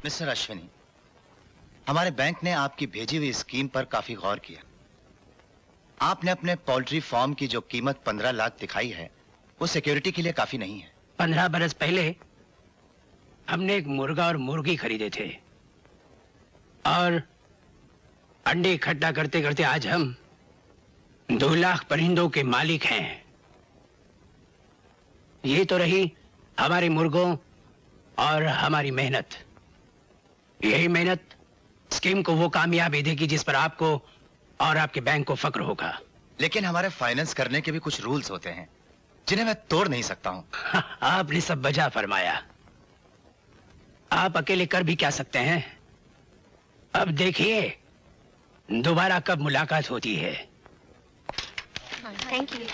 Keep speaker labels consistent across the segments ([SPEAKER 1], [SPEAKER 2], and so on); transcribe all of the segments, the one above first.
[SPEAKER 1] Mister Ashwini, हमारे bank ने आपकी भेजी हुई स्कीम पर काफी गौर किया। आपने अपने पोल्ट्री फार्म की जो कीमत 15 लाख दिखाई है, वो सिक्योरिटी के लिए काफी नहीं है।
[SPEAKER 2] 15 बरस पहले हमने एक मुर्गा और मुर्गी खरीदे थे और अंडे इकट्ठा करते करते आज हम 2 लाख परिंदों के मालिक हैं। ये तो रही हमारे मुर्गों और हमारी मेहनत। यही मेहनत स्कीम को वो कामयाबी देगी जिस पर आपको और आपके बैंक को फक्र होगा।
[SPEAKER 1] लेकिन हमारे फाइनेंस करने के भी कुछ रूल्स होते हैं जिन्हें मैं तोड़ नहीं सकता हूं।
[SPEAKER 2] आपने सब बजा फरमाया। आप अकेले कर भी क्या सकते हैं? अब देखिए दोबारा कब मुलाकात होती है।
[SPEAKER 3] Thank you.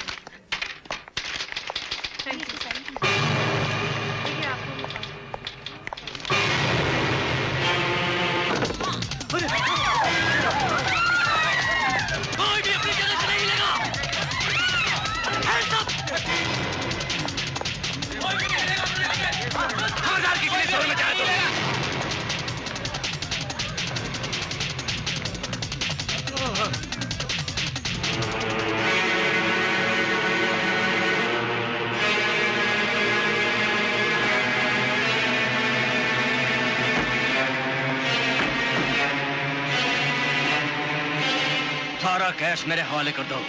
[SPEAKER 4] कोई भी अपनी जगह से नहीं हिलेगा। खबरदार किसी ने शोर मचाया तो। सारा कैश मेरे हवाले कर दो।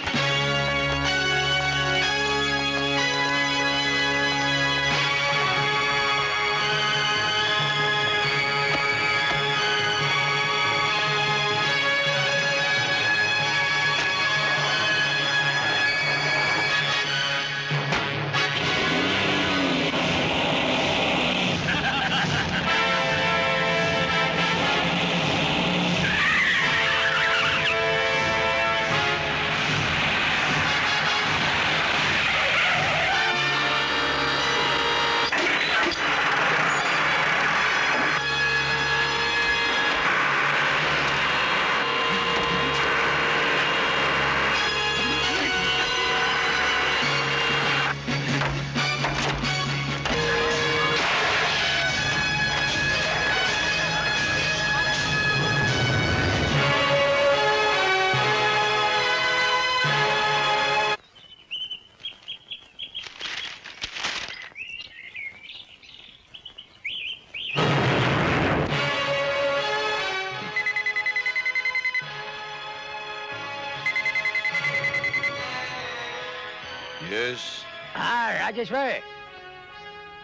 [SPEAKER 2] हाँ राजेश्वर,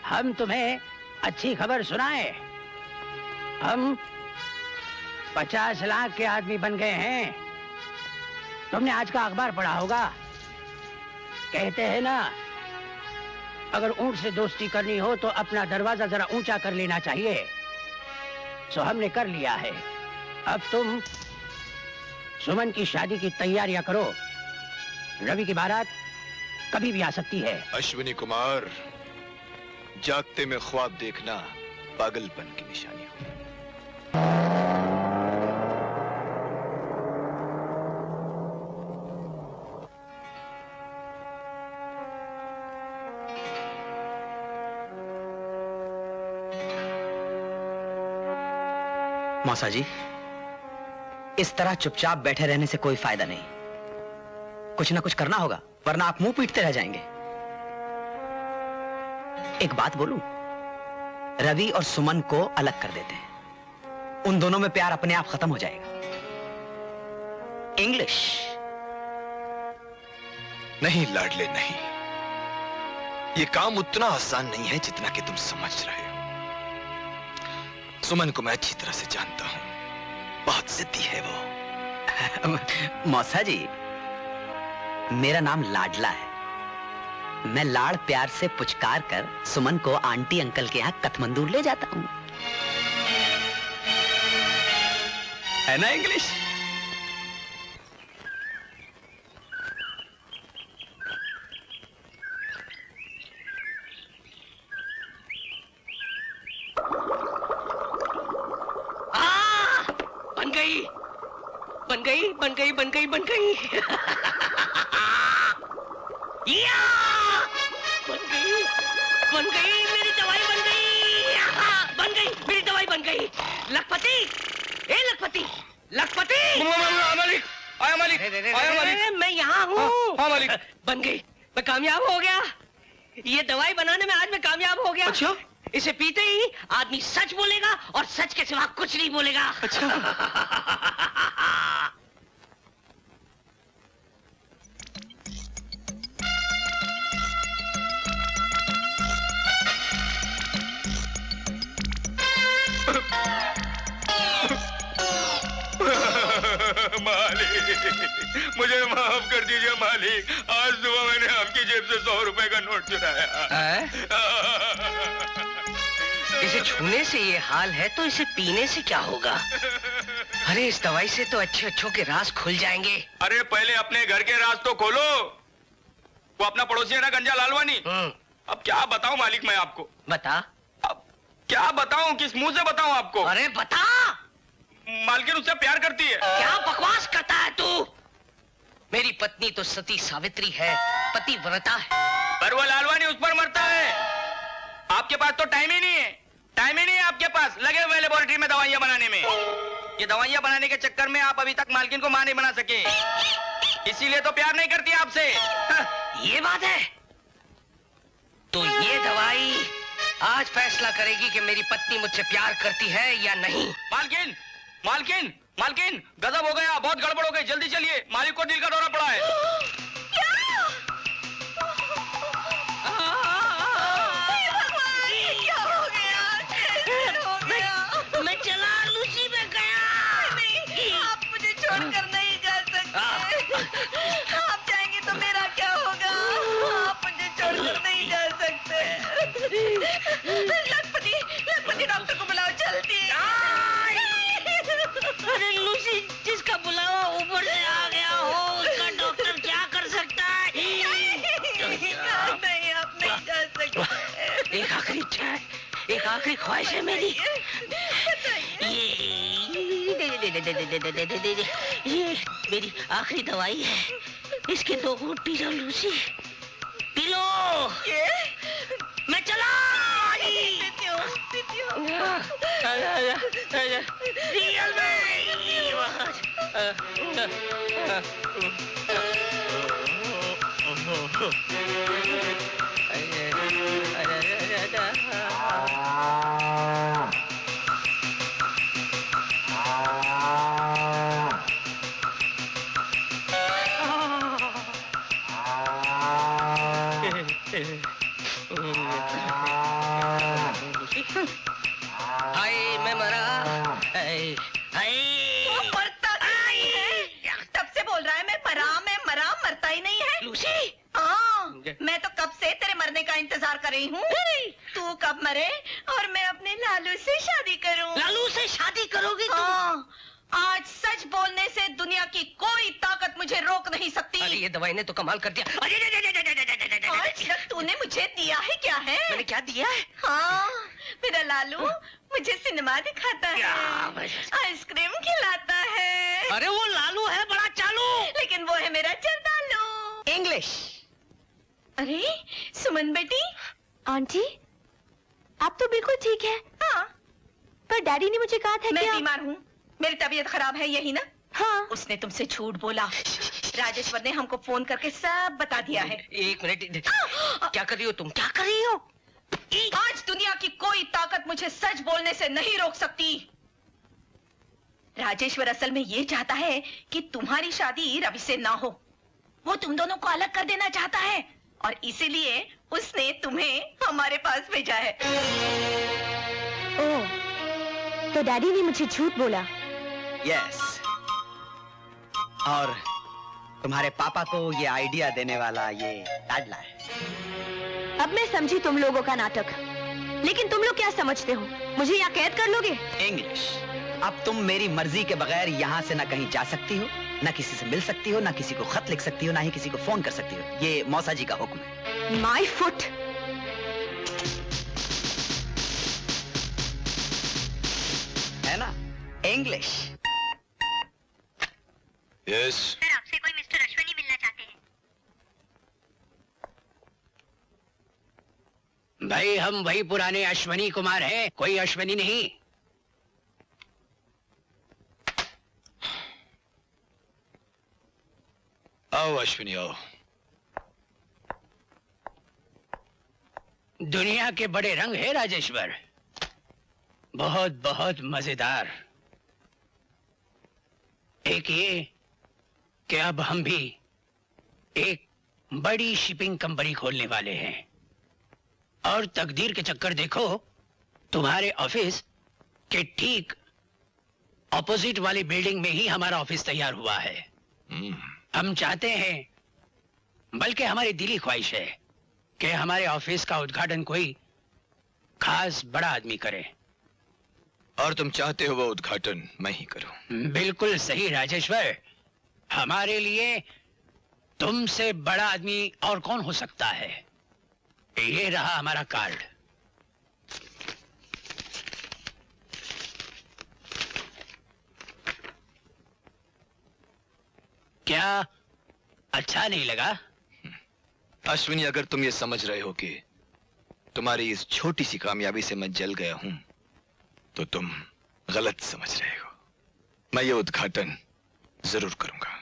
[SPEAKER 2] हम तुम्हें अच्छी खबर सुनाए। हम 50 लाख के आदमी बन गए हैं। तुमने आज का अखबार पढ़ा होगा। कहते हैं ना, अगर ऊंट से दोस्ती करनी हो तो अपना दरवाजा जरा ऊंचा कर लेना चाहिए। सो हमने कर लिया है। अब तुम सुमन की शादी की तैयारियां करो। रवि की बारात कभी भी आ सकती है।
[SPEAKER 5] अश्विनी कुमार, जागते में ख्वाब देखना पागलपन की निशानी है।
[SPEAKER 6] मौसा जी, इस तरह चुपचाप बैठे रहने से कोई फायदा नहीं। कुछ ना कुछ करना होगा, वरना आप मुंह पीटते रह जाएंगे। एक बात बोलूं, रवि और सुमन को अलग कर देते हैं। उन दोनों में प्यार अपने आप खत्म हो जाएगा। इंग्लिश
[SPEAKER 5] नहीं लाडले, नहीं। ये काम उतना आसान नहीं है जितना कि तुम समझ रहे हो। सुमन को मैं अच्छी तरह से जानता हूं। बहुत जिद्दी है वो।
[SPEAKER 6] मौसा जी, मेरा नाम लाडला है। मैं लाड़ प्यार से पुचकार कर सुमन को आंटी अंकल के यहाँ कठमंदूर ले जाता हूँ। है ना इंग्लिश?
[SPEAKER 4] बन गई, बन गई, बन गई, बन गई, बन गई। या! बन गई, मेरी दवाई बन गई। बन गई, मेरी दवाई बन गई। लखपति, ए लखपति, लखपति।
[SPEAKER 5] मालिक, आया मालिक, आया मालिक।
[SPEAKER 4] मैं यहाँ हूँ।
[SPEAKER 5] हाँ मालिक।
[SPEAKER 4] बन गई, मैं कामयाब हो गया। ये दवाई बनाने में आज मैं कामयाब हो गया।
[SPEAKER 5] अच्छा?
[SPEAKER 4] इसे पीते ही आदमी सच बोलेगा और सच के सिवा कुछ नहीं बोलेगा।
[SPEAKER 5] अच्छा। मालिक, मुझे माफ कर दीजिए मालिक। आज सुबह मैंने आपकी जेब से 100 रुपए का नोट चुराया।
[SPEAKER 4] इसे छूने से ये हाल है तो इसे पीने से क्या होगा? अरे इस दवाई से तो अच्छे अच्छों के राज खुल जाएंगे।
[SPEAKER 5] अरे पहले अपने घर के राज तो खोलो। वो अपना पड़ोसी है ना गंजा लालवानी। अब क्या बताऊं मालिक मैं आपको।
[SPEAKER 4] बता।
[SPEAKER 5] अब क्या बताऊं, किस मुंह से बताऊं आपको।
[SPEAKER 4] अरे बता।
[SPEAKER 5] मालकिन उससे प्यार करती है।
[SPEAKER 4] क्या बकवास करता है तू? मेरी पत्नी तो सती सावित्री है, पतिव्रता है।
[SPEAKER 5] पर वो लालवानी उस पर मरता है। आपके पास तो टाइम ही नहीं है। टाइम ही नहीं है आपके पास। लगे हुए लेबोरेटरी में दवाइयां बनाने में। ये दवाइयां बनाने के चक्कर में आप अभी तक मालकिन को मां नहीं बना सके। इसीलिए तो प्यार नहीं करती आपसे।
[SPEAKER 4] ये बात है। तो ये दवाई आज फैसला करेगी कि मेरी पत्नी मुझसे प्यार करती है या नहीं।
[SPEAKER 5] मालकिन, मालकिन, मालकिन, गजब हो गया, बहुत गड़बड़ हो गई। जल्दी चलिए, मालिक को दिल का दौरा पड़ा है।
[SPEAKER 4] मैं चला लूसी में गया।
[SPEAKER 3] नहीं, आप मुझे छोड़कर नहीं जा सकते। आप जाएंगे तो मेरा क्या होगा? आप मुझे छोड़कर नहीं जा सकते। लखपति, लखपति डॉक्टर को बुलाओ जल्दी।
[SPEAKER 4] अरे लूसी, जिसका बुलावा ऊपर से आ गया हो उसका डॉक्टर क्या कर सकता है?
[SPEAKER 3] नहीं, आप नहीं जा सकते।
[SPEAKER 4] एक आखिरी इच्छा है, एक आखिरी ख्वाहिश है मेरी। ये मेरी आखिरी दवाई है। इसके 2 घूंट P low Lucy, P low. मैं चला। रियल हाय मैं मरा। हाय
[SPEAKER 3] वो मरता नहीं है। तब से बोल रहा है मैं मरा, मरता ही नहीं है।
[SPEAKER 4] लूसी,
[SPEAKER 3] हाँ, मैं तो कब से तेरे मरने का इंतजार कर रही हूँ। तू कब मरे और मैं अपने लालू से शादी करूँ।
[SPEAKER 4] लालू से शादी करोगी तुम?
[SPEAKER 3] हाँ, आज सच बोलने से दुनिया की कोई ताकत मुझे रोक नहीं सकती।
[SPEAKER 4] अरे ये दवाई ने तो कमाल कर दिया।
[SPEAKER 3] आज तक तूने मुझे दिया है क्या है?
[SPEAKER 4] मैंने क्या दिया है?
[SPEAKER 3] हाँ, मेरा लालू मुझे सिनेमा दिखाता है, आइसक्रीम खिलाता है।
[SPEAKER 4] अरे वो लालू है बड़ा चालू।
[SPEAKER 3] लेकिन वो है मेरा जर्दालू।
[SPEAKER 4] इंग्लिश।
[SPEAKER 3] अरे सुमन बेटी।
[SPEAKER 7] आंटी, आप तो बिल्कुल ठीक है।
[SPEAKER 3] हाँ,
[SPEAKER 7] पर डैडी ने मुझे कहा था
[SPEAKER 3] मैं
[SPEAKER 7] कि
[SPEAKER 3] बीमार हूँ, मेरी तबीयत खराब है, यही ना?
[SPEAKER 7] हाँ।
[SPEAKER 3] उसने तुमसे झूठ बोला। राजेश्वर ने हमको फोन करके सब बता दिया है।
[SPEAKER 4] एक मिनट, क्या कर रही हो तुम? क्या कर रही हो?
[SPEAKER 3] आज दुनिया की कोई ताकत मुझे सच बोलने से नहीं रोक सकती। राजेश्वर असल में ये चाहता है कि तुम्हारी शादी रवि से ना हो। वो तुम दोनों को अलग कर देना चाहता है और इसीलिए उसने तुम्हें हमारे पास भेजा है।
[SPEAKER 7] ओह, तो डैडी ने मुझे झूठ बोला।
[SPEAKER 6] यस। और तुम्हारे पापा को ये आइडिया देने वाला ये लाडला है।
[SPEAKER 7] अब मैं समझी तुम लोगों का नाटक। लेकिन तुम लोग क्या समझते हो, मुझे यहाँ कैद कर लोगे?
[SPEAKER 6] इंग्लिश। अब तुम मेरी मर्जी के बगैर यहाँ से ना कहीं जा सकती हो, ना किसी से मिल सकती हो, ना किसी को खत लिख सकती हो, ना ही किसी को फोन कर सकती हो। ये मौसा जी का हुक्म है।
[SPEAKER 7] My foot.
[SPEAKER 6] है ना? इंग्लिश।
[SPEAKER 5] यस।
[SPEAKER 7] सर, आपसे कोई मिस्टर अश्विनी मिलना चाहते हैं।
[SPEAKER 2] भाई हम वही पुराने अश्विनी कुमार हैं, कोई अश्विनी नहीं।
[SPEAKER 8] आओ अश्विनी आओ।
[SPEAKER 2] दुनिया के बड़े रंग है राजेश्वर, बहुत बहुत मजेदार। एक ये कि अब हम भी एक बड़ी शिपिंग कंपनी खोलने वाले हैं, और तकदीर के चक्कर देखो, तुम्हारे ऑफिस के ठीक ऑपोजिट वाली बिल्डिंग में ही हमारा ऑफिस तैयार हुआ है। हम चाहते हैं, बल्कि हमारी दिली ख्वाहिश है कि हमारे ऑफिस का उद्घाटन कोई खास बड़ा आदमी करे।
[SPEAKER 8] और तुम चाहते हो वो उद्घाटन मैं ही करूं?
[SPEAKER 2] बिल्कुल सही राजेश्वर, हमारे लिए तुमसे बड़ा आदमी और कौन हो सकता है। ये रहा हमारा कार्ड। क्या अच्छा नहीं लगा?
[SPEAKER 8] अश्विनी, अगर तुम ये समझ रहे हो कि तुम्हारी इस छोटी सी कामयाबी से मैं जल गया हूं, तो तुम गलत समझ रहे हो। मैं ये उद्घाटन जरूर करूंगा।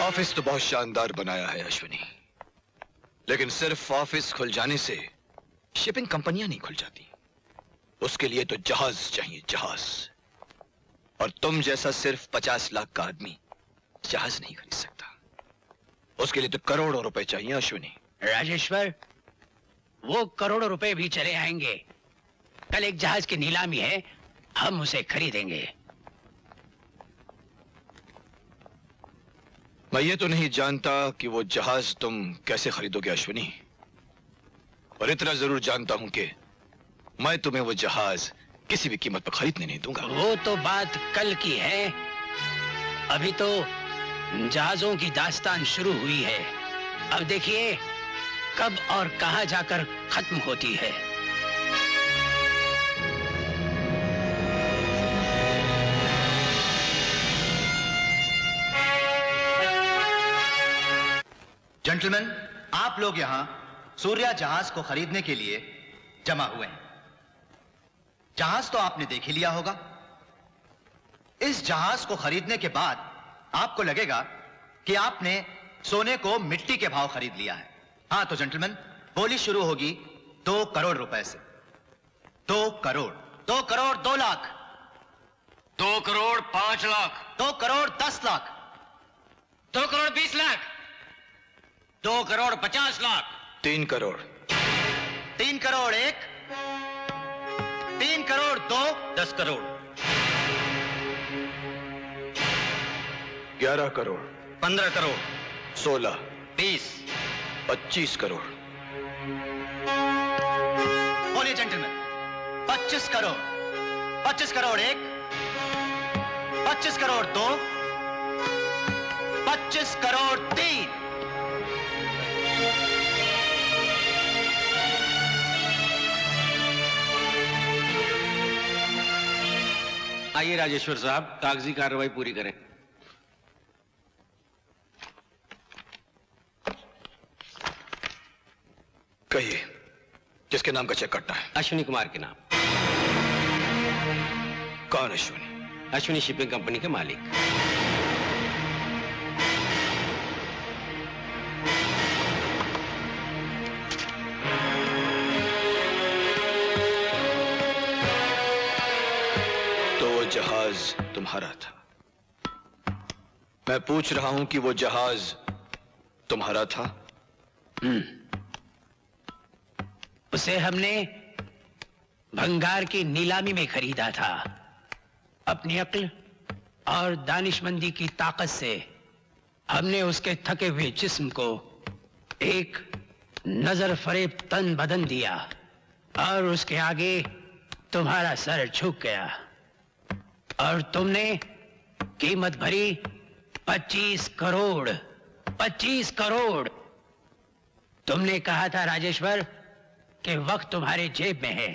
[SPEAKER 8] ऑफिस तो बहुत शानदार बनाया है अश्विनी, लेकिन सिर्फ ऑफिस खुल जाने से शिपिंग कंपनियां नहीं खुल जाती। उसके लिए तो जहाज चाहिए, जहाज। और तुम जैसा सिर्फ 50 लाख का आदमी जहाज नहीं खरीद सकता। उसके लिए तो करोड़ों रुपए चाहिए अश्विनी।
[SPEAKER 2] राजेश्वर, वो करोड़ों रुपए भी चले आएंगे। कल एक जहाज की नीलामी है, हम उसे खरीदेंगे।
[SPEAKER 8] मैं ये तो नहीं जानता कि वो जहाज तुम कैसे खरीदोगे अश्विनी, और इतना जरूर जानता हूं कि मैं तुम्हें वो जहाज किसी भी कीमत पर खरीदने नहीं दूंगा।
[SPEAKER 2] वो तो बात कल की है, अभी तो जहाजों की दास्तान शुरू हुई है। अब देखिए कब और कहां जाकर खत्म होती है।
[SPEAKER 1] जेंटलमैन, आप लोग यहां सूर्या जहाज को खरीदने के लिए जमा हुए हैं। जहाज तो आपने देख ही लिया होगा। इस जहाज को खरीदने के बाद आपको लगेगा कि आपने सोने को मिट्टी के भाव खरीद लिया है। हाँ तो जेंटलमैन, बोली शुरू होगी 2 करोड़ रुपए से। 2 करोड़, 2 करोड़ 2 लाख,
[SPEAKER 5] 2 करोड़ 5 लाख,
[SPEAKER 1] 2 करोड़ 10 लाख,
[SPEAKER 5] 2 करोड़ 20 लाख, 2 करोड़ 50 लाख,
[SPEAKER 8] 3 करोड़,
[SPEAKER 1] 3 करोड़ 1, 3 करोड़ 2,
[SPEAKER 5] 10 करोड़,
[SPEAKER 8] 11 करोड़,
[SPEAKER 5] 15 करोड़,
[SPEAKER 8] 16,
[SPEAKER 5] 20,
[SPEAKER 8] 25 करोड़।
[SPEAKER 1] बोलिए जेंटलमैन, 25 करोड़, 25 करोड़ 1, 25 करोड़ 2, 25 करोड़ 3।
[SPEAKER 5] आइए राजेश्वर साहब, कागजी कार्रवाई पूरी करें।
[SPEAKER 8] कहिए, किसके नाम का चेक कटना है?
[SPEAKER 5] अश्विनी कुमार के नाम।
[SPEAKER 8] कौन अश्विनी?
[SPEAKER 5] अश्विनी शिपिंग कंपनी के मालिक।
[SPEAKER 8] तो वो जहाज तुम्हारा था। मैं पूछ रहा हूं कि वो जहाज तुम्हारा था?
[SPEAKER 2] उसे हमने भंगार की नीलामी में खरीदा था। अपनी अक्ल और दानिशमंदी की ताकत से हमने उसके थके हुए जिस्म को एक नजर फरेब तन बदन दिया, और उसके आगे तुम्हारा सर झुक गया, और तुमने कीमत भरी 25 करोड़। 25 करोड़। तुमने कहा था राजेश्वर कि वक्त तुम्हारे जेब में है।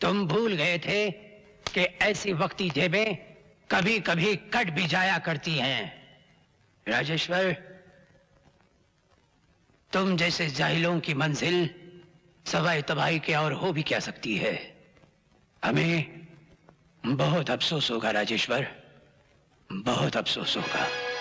[SPEAKER 2] तुम भूल गए थे कि ऐसी वक्ती जेबें कभी कभी कट भी जाया करती हैं। राजेश्वर, तुम जैसे जाहिलों की मंजिल सवाए तबाही के और हो भी क्या सकती है। हमें बहुत अफसोस होगा राजेश्वर, बहुत अफसोस होगा।